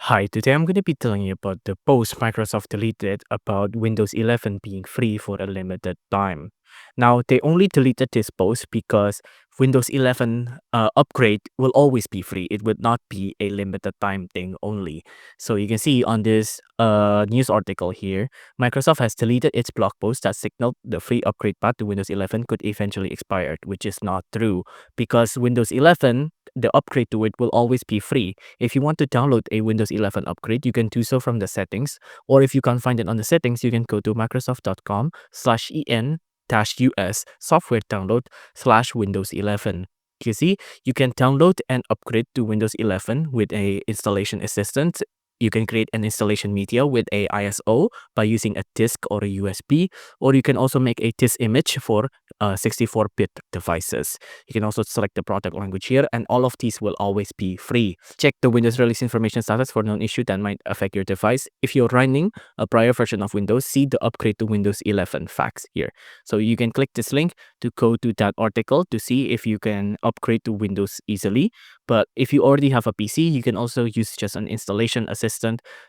Hi, today I'm going to be telling you about the post Microsoft deleted about Windows 11 being free for a limited time. Now, they only deleted this post because Windows 11 upgrade will always be free. It would not be a limited time thing only. So you can see on this news article here, Microsoft has deleted its blog post that signaled the free upgrade path to Windows 11 could eventually expire, which is not true because Windows 11, the upgrade to it will always be free. If you want to download a Windows 11 upgrade, you can do so from the settings, or if you can't find it on the settings, you can go to microsoft.com/en-us software download/Windows 11. You see, you can download and upgrade to Windows 11 with a installation assistant. You can create an installation media with a ISO by using a disk or a USB, or you can also make a disk image for 64-bit devices. You can also select the product language here, and all of these will always be free. Check the Windows release information status for known issue that might affect your device. If you're running a prior version of Windows, see the upgrade to Windows 11 facts here. So you can click this link to go to that article to see if you can upgrade to Windows easily. But if you already have a PC, you can also use just an installation assistant.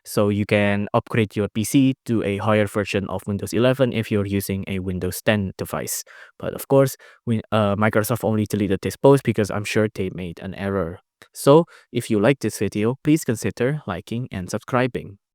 So you can upgrade your PC to a higher version of Windows 11 if you're using a Windows 10 device. But of course, Microsoft only deleted this post because I'm sure they made an error. So if you like this video, please consider liking and subscribing.